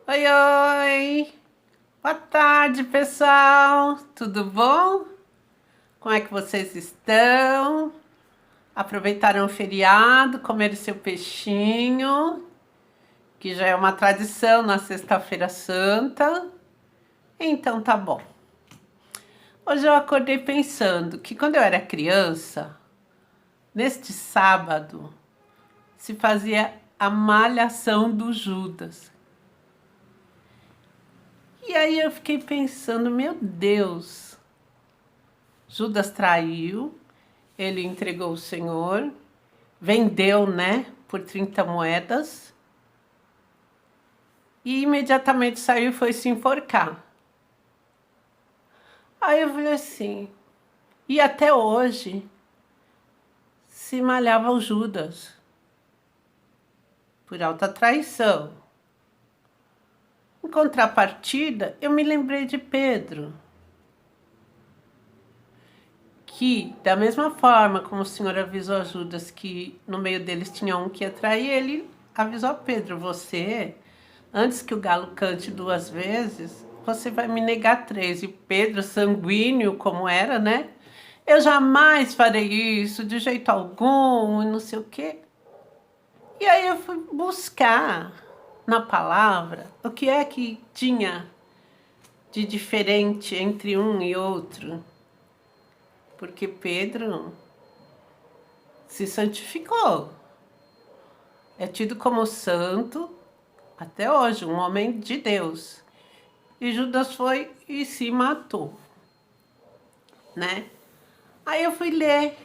Oi, oi! Boa tarde, pessoal! Tudo bom? Como é que vocês estão? Aproveitaram o feriado, comeram seu peixinho, que já é uma tradição na Sexta-feira Santa. Então tá bom. Hoje eu acordei pensando que quando eu era criança, neste sábado, se fazia a malhação do Judas. E aí eu fiquei pensando, meu Deus, Judas traiu, ele entregou o Senhor, vendeu, né, por 30 moedas e imediatamente saiu e foi se enforcar. Aí eu falei assim, e até hoje se malhava o Judas por alta traição. Em contrapartida, eu me lembrei de Pedro, que da mesma forma como o Senhor avisou a Judas que no meio deles tinha um que ia trair, ele avisou a Pedro, você, antes que o galo cante 2 vezes, você vai me negar 3. E Pedro, sanguíneo como era, né? Eu jamais farei isso de jeito algum e não sei o quê. E aí eu fui buscar na palavra o que é que tinha de diferente entre um e outro. Porque Pedro se santificou. É tido como santo até hoje, um homem de Deus. E Judas foi e se matou, né? Aí eu fui ler,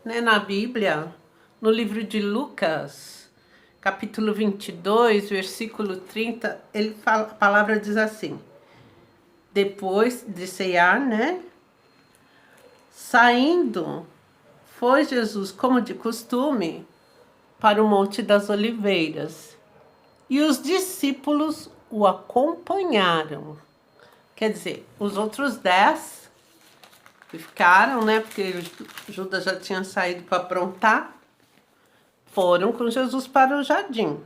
né, na Bíblia, no livro de Lucas, capítulo 22, versículo 30, ele fala, a palavra diz assim: depois de ceiar, né? Saindo, foi Jesus, como de costume, para o Monte das Oliveiras. E os discípulos o acompanharam. Quer dizer, os outros 10 que ficaram, né? Porque Judas já tinha saído para aprontar, foram com Jesus para o jardim.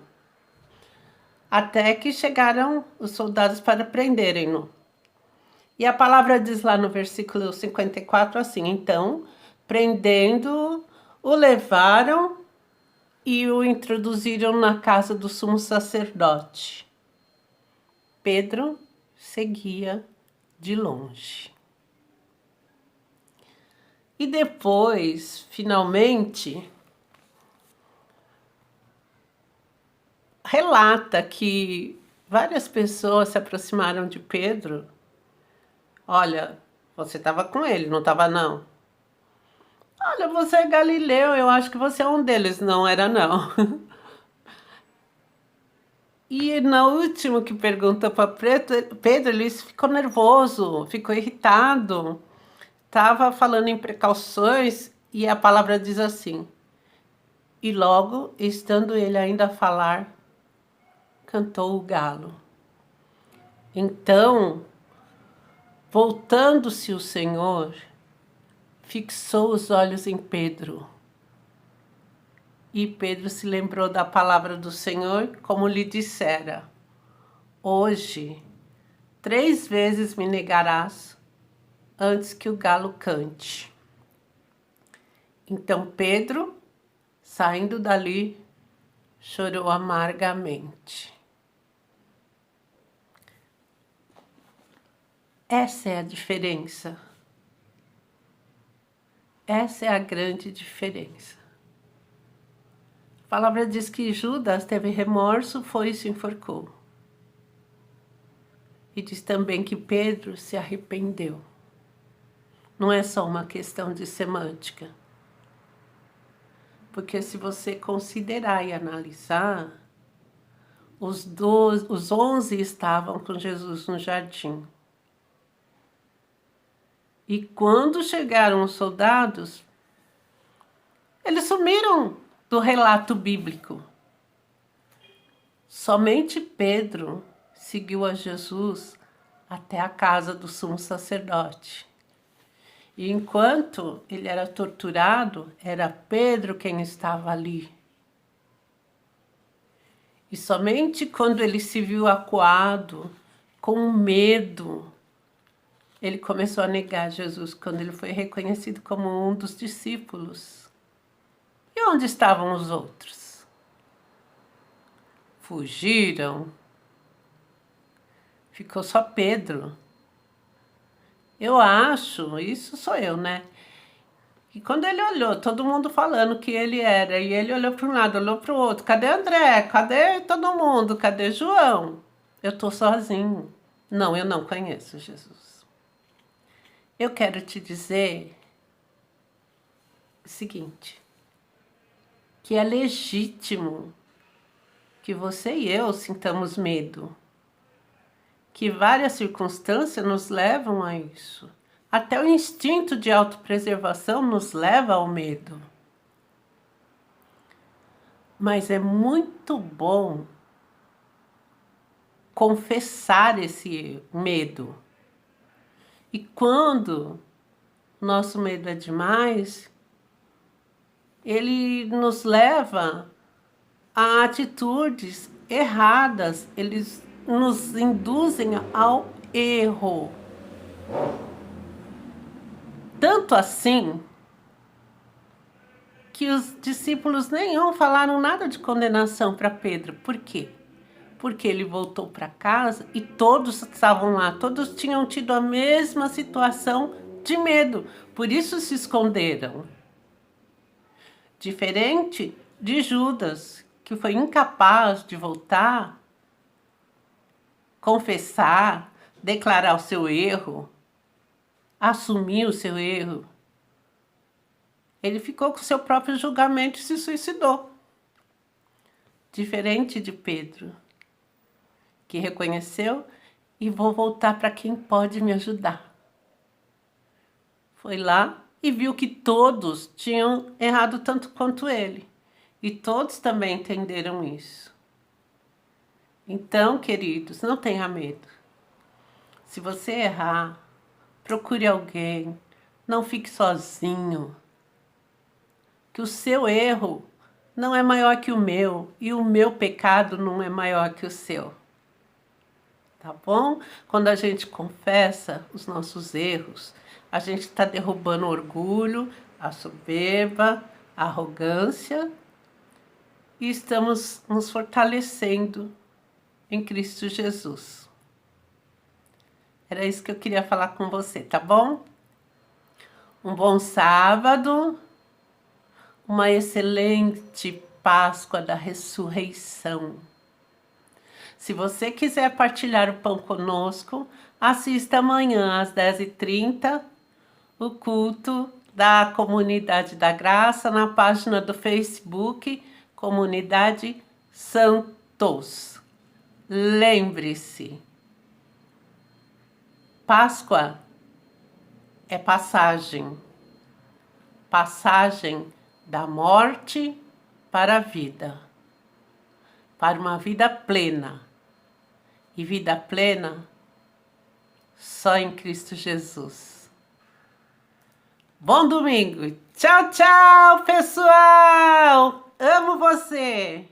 Até que chegaram os soldados para prenderem-no. E a palavra diz lá no versículo 54 assim: então, prendendo, o levaram e o introduziram na casa do sumo sacerdote. Pedro seguia de longe. E depois, finalmente, relata que várias pessoas se aproximaram de Pedro. Olha, você estava com ele, não estava não? Olha, você é galileu, eu acho que você é um deles. Não era não. E no último que perguntou para Pedro, ele ficou nervoso, ficou irritado. Estava falando em precauções e a palavra diz assim: e logo, estando ele ainda a falar, cantou o galo. Então, voltando-se o Senhor, fixou os olhos em Pedro. E Pedro se lembrou da palavra do Senhor, como lhe dissera: hoje, 3 vezes me negarás antes que o galo cante. Então Pedro, saindo dali, chorou amargamente. Essa é a diferença. Essa é a grande diferença. A palavra diz que Judas teve remorso, foi e se enforcou. E diz também que Pedro se arrependeu. Não é só uma questão de semântica. Porque se você considerar e analisar, os 11 estavam com Jesus no jardim. E quando chegaram os soldados, eles sumiram do relato bíblico. Somente Pedro seguiu a Jesus até a casa do sumo sacerdote. E enquanto ele era torturado, era Pedro quem estava ali. E somente quando ele se viu acuado, com medo, ele começou a negar Jesus, quando ele foi reconhecido como um dos discípulos. E onde estavam os outros? Fugiram. Ficou só Pedro. Eu acho, isso sou eu, né? E quando ele olhou, todo mundo falando que ele era, e ele olhou para um lado, olhou para o outro. Cadê André? Cadê todo mundo? Cadê João? Eu estou sozinho. Não, eu não conheço Jesus. Eu quero te dizer o seguinte, que é legítimo que você e eu sintamos medo, que várias circunstâncias nos levam a isso. Até o instinto de autopreservação nos leva ao medo. Mas é muito bom confessar esse medo. E quando nosso medo é demais, ele nos leva a atitudes erradas, eles nos induzem ao erro. Tanto assim que os discípulos nenhum falaram nada de condenação para Pedro. Por quê? Porque ele voltou para casa e todos estavam lá, todos tinham tido a mesma situação de medo, por isso se esconderam. Diferente de Judas, que foi incapaz de voltar, confessar, declarar o seu erro, assumir o seu erro. Ele ficou com o seu próprio julgamento e se suicidou. Diferente de Pedro, que reconheceu e vou voltar para quem pode me ajudar. Foi lá e viu que todos tinham errado tanto quanto ele. E todos também entenderam isso. Então, queridos, não tenha medo. Se você errar, procure alguém. Não fique sozinho. Que o seu erro não é maior que o meu e o meu pecado não é maior que o seu. Tá bom? Quando a gente confessa os nossos erros, a gente está derrubando o orgulho, a soberba, a arrogância e estamos nos fortalecendo em Cristo Jesus. Era isso que eu queria falar com você, tá bom? Um bom sábado, uma excelente Páscoa da Ressurreição. Se você quiser partilhar o pão conosco, assista amanhã às 10h30 o culto da Comunidade da Graça na página do Facebook Comunidade Santos. Lembre-se, Páscoa é passagem, passagem da morte para a vida, para uma vida plena. E vida plena só em Cristo Jesus. Bom domingo! Tchau, tchau, pessoal! Amo você!